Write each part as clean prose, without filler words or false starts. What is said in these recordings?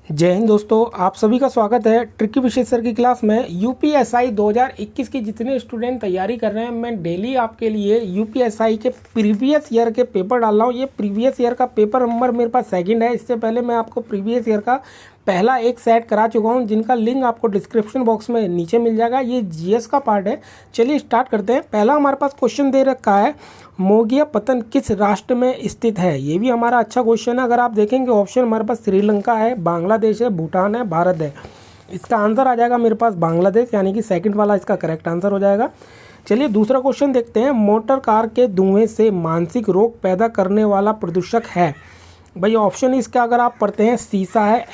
जय हिंद दोस्तों, आप सभी का स्वागत है ट्रिकी विशेष सर की क्लास में। यूपीएसआई 2021 की जितने स्टूडेंट तैयारी कर रहे हैं, मैं डेली आपके लिए यूपीएसआई के प्रीवियस ईयर के पेपर डाल रहा हूँ। ये प्रीवियस ईयर का पेपर नंबर मेरे पास सेकंड है। इससे पहले मैं आपको प्रीवियस ईयर का पहला एक सेट करा चुका हूँ, जिनका लिंक आपको डिस्क्रिप्शन बॉक्स में नीचे मिल जाएगा। ये जीएस का पार्ट है। चलिए स्टार्ट करते हैं। पहला हमारे पास क्वेश्चन दे रखा है, मोगिया पत्तन किस राष्ट्र में स्थित है। ये भी हमारा अच्छा क्वेश्चन है। अगर आप देखेंगे ऑप्शन हमारे पास श्रीलंका है, बांग्लादेश है, भूटान है, भारत है। इसका आंसर आ जाएगा मेरे पास बांग्लादेश, यानी कि सेकंड वाला इसका करेक्ट आंसर हो जाएगा। चलिए दूसरा क्वेश्चन देखते हैं। मोटर कार के धुएं से मानसिक रोग पैदा करने वाला प्रदूषक है। भाई ऑप्शन इसका अगर आप पढ़ते हैं, सीसा है,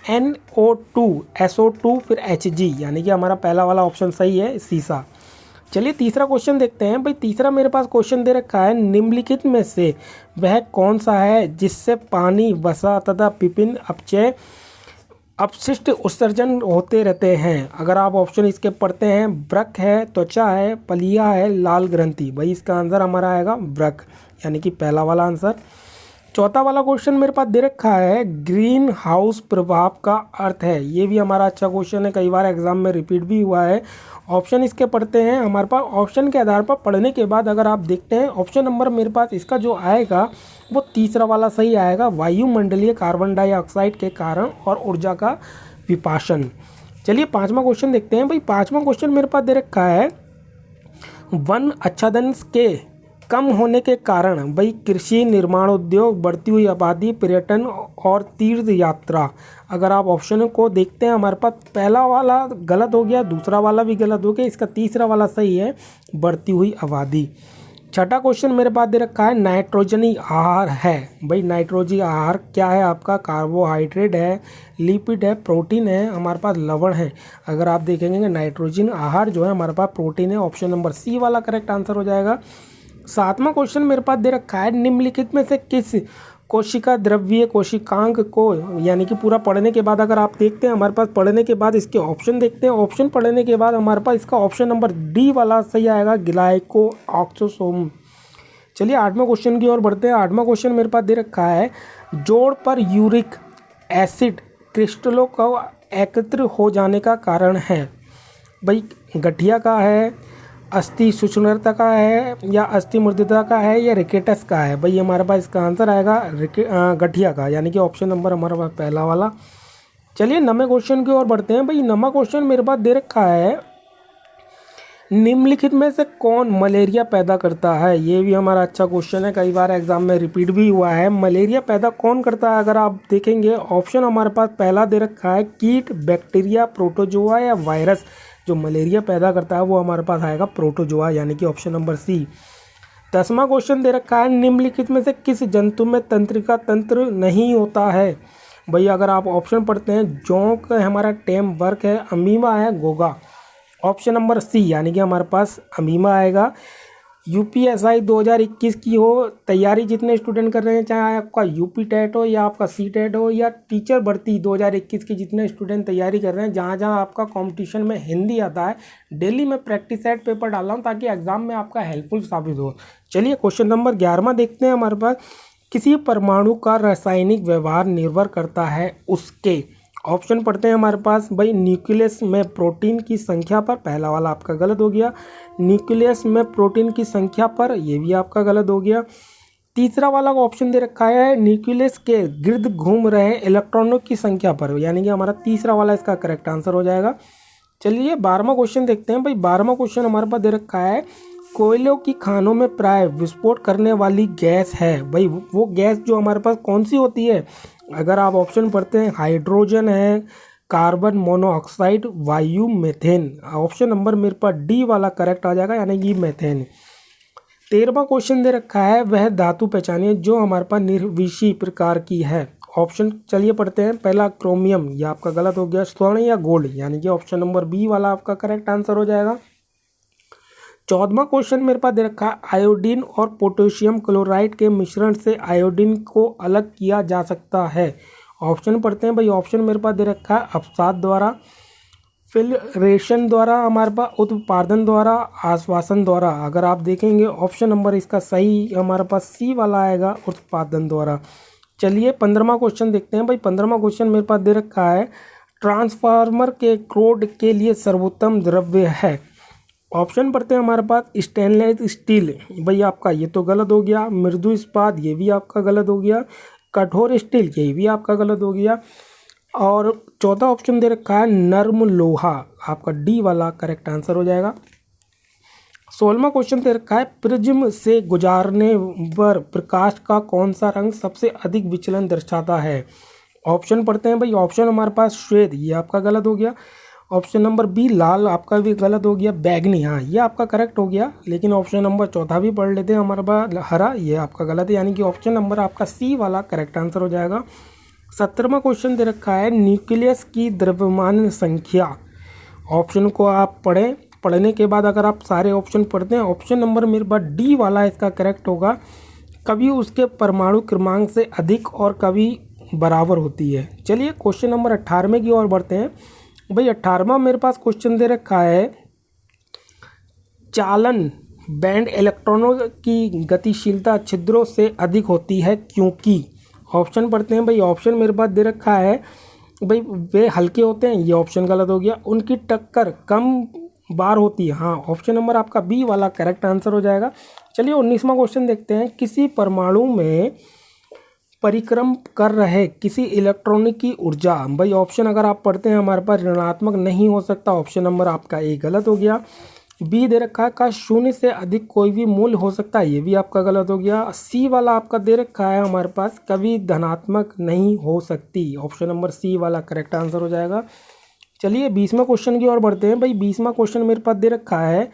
NO2, SO2, फिर Hg, यानी कि हमारा पहला वाला ऑप्शन सही है, सीसा। चलिए तीसरा क्वेश्चन देखते हैं। भाई तीसरा मेरे पास क्वेश्चन दे रखा है, निम्नलिखित में से वह कौन सा है जिससे पानी, वसा तथा विभिन्न अपचय अपशिष्ट उत्सर्जन होते रहते हैं। अगर आप ऑप्शन इसके पढ़ते हैं, वृक्क है, त्वचा है, पलिया है, लाल ग्रंथि। भाई इसका आंसर हमारा आएगा वृक्क, यानी कि पहला वाला आंसर। चौथा वाला क्वेश्चन मेरे पास दे रखा है, ग्रीन हाउस प्रभाव का अर्थ है। ये भी हमारा अच्छा क्वेश्चन है, कई बार एग्जाम में रिपीट भी हुआ है। ऑप्शन इसके पढ़ते हैं हमारे पास। ऑप्शन के आधार पर पढ़ने के बाद अगर आप देखते हैं, ऑप्शन नंबर मेरे पास इसका जो आएगा वो तीसरा वाला सही आएगा, वायुमंडलीय कार्बन डाइऑक्साइड के कारण और ऊर्जा का विपाशन। चलिए पांचवा क्वेश्चन देखते हैं। भाई पांचवा क्वेश्चन मेरे पास दे रखा है, वन आच्छादन के कम होने के कारण भाई कृषि, निर्माण उद्योग, बढ़ती हुई आबादी, पर्यटन और तीर्थ यात्रा। अगर आप ऑप्शन को देखते हैं, हमारे पास पहला वाला गलत हो गया, दूसरा वाला भी गलत हो गया, इसका तीसरा वाला सही है, बढ़ती हुई आबादी। छठा क्वेश्चन मेरे पास दे रखा है, नाइट्रोजनी आहार है। भाई नाइट्रोजनी आहार क्या है आपका? कार्बोहाइड्रेट है, लिपिड है, प्रोटीन है, हमारे पास लवण है। अगर आप देखेंगे नाइट्रोजन आहार जो है हमारे पास प्रोटीन है। ऑप्शन नंबर सी वाला करेक्ट आंसर हो जाएगा। सातवां क्वेश्चन मेरे पास दे रखा है, निम्नलिखित में से किस कोशिका द्रव्य कोशिकांग को, यानी कि पूरा पढ़ने के बाद अगर आप देखते हैं हमारे पास पढ़ने के बाद इसके ऑप्शन देखते हैं, ऑप्शन पढ़ने के बाद हमारे पास इसका ऑप्शन नंबर डी वाला सही आएगा, ग्लाइको ऑक्सोसोम। चलिए आठवां क्वेश्चन की ओर बढ़ते हैं। आठवां क्वेश्चन मेरे पास दे रखा है, जोड़ पर यूरिक एसिड क्रिस्टलों का एकत्र हो जाने का कारण है। भाई गठिया का है, अस्थि सूक्ष्मता का है, या अस्थि मृदुता का है, या रिकेटस का है। भाई हमारे पास इसका आंसर आएगा गठिया का, यानी कि ऑप्शन नंबर हमारे पास पहला वाला। चलिए नवे क्वेश्चन की ओर बढ़ते हैं। भाई नवा क्वेश्चन मेरे पास दे रखा है, निम्नलिखित में से कौन मलेरिया पैदा करता है। ये भी हमारा अच्छा क्वेश्चन है, कई बार एग्जाम में रिपीट भी हुआ है। मलेरिया पैदा कौन करता है? अगर आप देखेंगे ऑप्शन हमारे पास पहला दे रखा है, कीट, बैक्टीरिया, प्रोटोजोआ या वायरस। जो मलेरिया पैदा करता है वो हमारे पास आएगा प्रोटोजोआ, यानी कि ऑप्शन नंबर सी। 10वां क्वेश्चन दे रखा है, निम्नलिखित में से किस जंतु में तंत्रिका तंत्र नहीं होता है। भाई अगर आप ऑप्शन पढ़ते हैं, जोंक हमारा टेम वर्क है, अमीबा है, गोगा। ऑप्शन नंबर सी, यानी कि हमारे पास अमीबा आएगा। यूपीएसआई 2021 की हो तैयारी जितने स्टूडेंट कर रहे हैं, चाहे आपका यूपी टेट हो या आपका सी टेट हो या टीचर भर्ती 2021 की जितने स्टूडेंट तैयारी कर रहे हैं, जहाँ जहाँ आपका कंपटीशन में हिंदी आता है, डेली मैं प्रैक्टिस सेट पेपर डाल रहा हूँ ताकि एग्जाम में आपका हेल्पफुल साबित हो। चलिए क्वेश्चन नंबर 11वां देखते हैं। हमारे पास, किसी परमाणु का रासायनिक व्यवहार निर्भर करता है उसके। ऑप्शन पढ़ते हैं हमारे पास। भाई न्यूक्लियस में प्रोटीन की संख्या पर, पहला वाला आपका गलत हो गया। न्यूक्लियस में प्रोटीन की संख्या पर, ये भी आपका गलत हो गया। तीसरा वाला ऑप्शन दे रखा है, न्यूक्लियस के गिर्द घूम रहे इलेक्ट्रॉनों की संख्या पर, यानी कि हमारा तीसरा वाला इसका करेक्ट आंसर हो जाएगा। चलिए 12वां क्वेश्चन देखते हैं। भाई 12वां क्वेश्चन हमारे पास दे रखा है, कोयलों की खानों में प्राय विस्फोट करने वाली गैस है। भाई वो गैस जो हमारे पास कौन सी होती है? अगर आप ऑप्शन पढ़ते हैं, हाइड्रोजन है, कार्बन मोनोऑक्साइड, वायु, मीथेन। ऑप्शन नंबर मेरे पास डी वाला करेक्ट आ जाएगा, यानी कि मीथेन। 13वां क्वेश्चन दे रखा है, वह धातु पहचानिए जो हमारे पास निर्विषी प्रकार की है। ऑप्शन चलिए पढ़ते हैं। पहला क्रोमियम, ये आपका गलत हो गया। स्वर्ण या गोल्ड, यानी कि ऑप्शन नंबर बी वाला आपका करेक्ट आंसर हो जाएगा। 14वां क्वेश्चन मेरे पास दे रखा है, आयोडीन और पोटेशियम क्लोराइड के मिश्रण से आयोडीन को अलग किया जा सकता है। ऑप्शन पढ़ते हैं। भाई ऑप्शन मेरे पास दे रखा है, अपसाद द्वारा, फिल्ट्रेशन द्वारा, हमारे पास उत्पादन द्वारा, आश्वासन द्वारा। अगर आप देखेंगे ऑप्शन नंबर इसका सही हमारे पास सी वाला आएगा, उत्पादन द्वारा। चलिए 15वां क्वेश्चन देखते हैं भाई। 15वां क्वेश्चन मेरे पास दे रखा है, ट्रांसफार्मर के क्रोड के लिए सर्वोत्तम द्रव्य है। ऑप्शन पढ़ते हैं हमारे पास, स्टेनलेस स्टील, भाई आपका ये तो गलत हो गया। मृदु इस्पात, ये भी आपका गलत हो गया। कठोर स्टील, ये भी आपका गलत हो गया। और चौथा ऑप्शन दे रखा है नर्म लोहा, आपका डी वाला करेक्ट आंसर हो जाएगा। 16वां क्वेश्चन दे रखा है, प्रिज्म से गुजारने पर प्रकाश का कौन सा रंग सबसे अधिक विचलन दर्शाता है। ऑप्शन पढ़ते हैं भाई। ऑप्शन हमारे पास श्वेत, ये आपका गलत हो गया। ऑप्शन नंबर बी लाल, आपका भी गलत हो गया। बैगनी, हाँ ये आपका करेक्ट हो गया। लेकिन ऑप्शन नंबर चौथा भी पढ़ लेते हैं हमारे पास, हरा, ये आपका गलत है। यानी कि ऑप्शन नंबर आपका सी वाला करेक्ट आंसर हो जाएगा। 17वां क्वेश्चन दे रखा है, न्यूक्लियस की द्रव्यमान संख्या। ऑप्शन को आप पढ़ें, पढ़ने के बाद अगर आप सारे ऑप्शन पढ़ते हैं, ऑप्शन नंबर मेरे पास डी वाला इसका करेक्ट होगा। कभी उसके परमाणु क्रमांक से अधिक और कभी बराबर होती है। चलिए क्वेश्चन नंबर 18वें की ओर बढ़ते हैं भाई। 18वां मेरे पास क्वेश्चन दे रखा है, चालन बैंड इलेक्ट्रॉनों की गतिशीलता छिद्रों से अधिक होती है क्योंकि। ऑप्शन पढ़ते हैं भाई। ऑप्शन मेरे पास दे रखा है भाई, वे हल्के होते हैं, ये ऑप्शन गलत हो गया। उनकी टक्कर कम बार होती है, हाँ ऑप्शन नंबर आपका बी वाला करेक्ट आंसर हो जाएगा। चलिए 19वां क्वेश्चन देखते हैं, किसी परमाणु में परिक्रम कर रहे किसी इलेक्ट्रॉनिक की ऊर्जा, भाई ऑप्शन अगर आप पढ़ते हैं हमारे पास ऋणात्मक नहीं हो सकता, ऑप्शन नंबर आपका ए गलत हो गया। बी दे रखा है, का शून्य से अधिक कोई भी मूल्य हो सकता है, ये भी आपका गलत हो गया। सी वाला आपका दे रखा है हमारे पास, कभी धनात्मक नहीं हो सकती, ऑप्शन नंबर सी वाला करेक्ट आंसर हो जाएगा। चलिए 20वां क्वेश्चन की ओर बढ़ते हैं भाई। 20वां क्वेश्चन मेरे पास दे रखा है,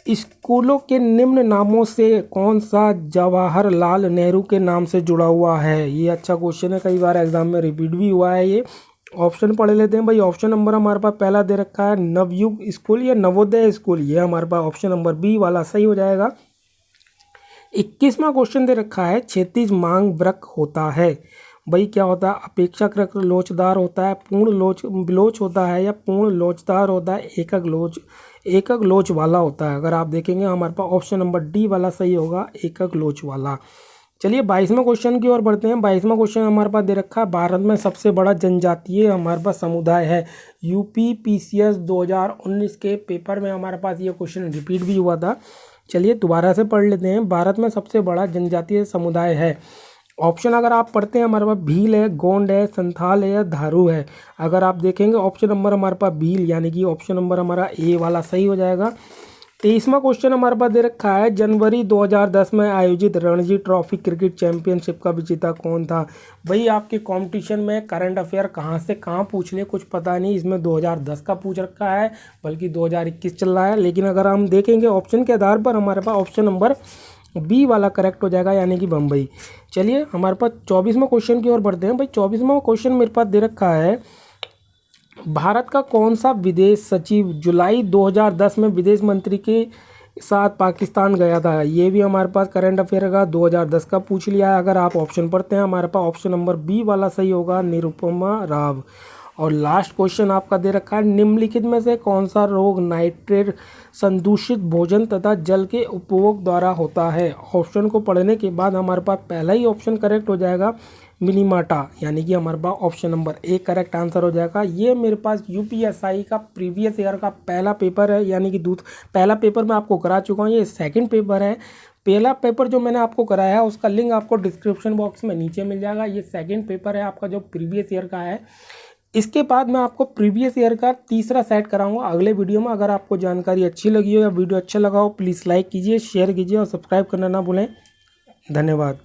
स्कूलों के निम्न नामों से कौन सा जवाहरलाल नेहरू के नाम से जुड़ा हुआ है। ये अच्छा क्वेश्चन है, कई बार एग्जाम में रिपीट भी हुआ है ये। ऑप्शन पढ़ लेते हैं भाई। ऑप्शन नंबर हमारे पास पहला दे रखा है नवयुग स्कूल या नवोदय स्कूल, ये हमारे पास ऑप्शन नंबर बी वाला सही हो जाएगा। 21वां क्वेश्चन दे रखा है, क्षैतिज मांग वृक्क होता है, भाई क्या होता है, अपेक्षाकृत लोचदार होता है, पूर्ण लोच होता है या पूर्ण लोचदार होता है, एकक लोच वाला होता है। अगर आप देखेंगे हमारे पास ऑप्शन नंबर डी वाला सही होगा, एकक लोच वाला। चलिए 22वां क्वेश्चन की ओर बढ़ते हैं। 22वां क्वेश्चन हमारे पास दे रखा है, भारत में सबसे बड़ा जनजातीय हमारे पास समुदाय है। यूपी पीसीएस 2019 के पेपर में हमारे पास ये क्वेश्चन रिपीट भी हुआ था। चलिए दोबारा से पढ़ लेते हैं, भारत में सबसे बड़ा जनजातीय समुदाय है। ऑप्शन अगर आप पढ़ते हैं हमारे पास भील है, गोंड है, संथाल है या धारू है। अगर आप देखेंगे ऑप्शन नंबर हमारे पास भील, यानी कि ऑप्शन नंबर हमारा ए वाला सही हो जाएगा। 23वां क्वेश्चन हमारे पास दे रखा है, जनवरी 2010 में आयोजित रणजी ट्रॉफी क्रिकेट चैंपियनशिप का विजेता कौन था। भाई आपके कंपटीशन में करंट अफेयर कहाँ से कहाँ पूछ ले कुछ पता नहीं, इसमें 2010 का पूछ रखा है, बल्कि 2021 चल रहा है। लेकिन अगर हम देखेंगे ऑप्शन के आधार पर हमारे पास ऑप्शन नंबर बी वाला करेक्ट हो जाएगा, यानी कि बम्बई। चलिए हमारे पास 24वां क्वेश्चन की ओर बढ़ते हैं भाई। 24वां क्वेश्चन मेरे पास दे रखा है, भारत का कौन सा विदेश सचिव जुलाई 2010 में विदेश मंत्री के साथ पाकिस्तान गया था। ये भी हमारे पास करंट अफेयर का 2010 का पूछ लिया है। अगर आप ऑप्शन पढ़ते हैं हमारे पास ऑप्शन नंबर बी वाला सही होगा, निरुपमा राव। और लास्ट क्वेश्चन आपका दे रखा है, निम्नलिखित में से कौन सा रोग नाइट्रेट संदूषित भोजन तथा जल के उपभोग द्वारा होता है। ऑप्शन को पढ़ने के बाद हमारे पास पहला ही ऑप्शन करेक्ट हो जाएगा, मिनीमाटा, यानी कि हमारे पास option number A correct answer हो जाएगा। ये मेरे पास यूपीएसआई का प्रीवियस ईयर का पहला पेपर है, यानी कि पहला पेपर मैं आपको करा चुका हूँ, ये सेकंड पेपर है। पहला पेपर जो मैंने आपको कराया है उसका लिंक आपको डिस्क्रिप्शन बॉक्स में नीचे मिल जाएगा। ये सेकंड पेपर है आपका जो प्रीवियस ईयर का है। इसके बाद मैं आपको प्रीवियस ईयर का तीसरा सेट कराऊंगा अगले वीडियो में। अगर आपको जानकारी अच्छी लगी हो या वीडियो अच्छा लगा हो, प्लीज़ लाइक कीजिए, शेयर कीजिए और सब्सक्राइब करना ना भूलें। धन्यवाद।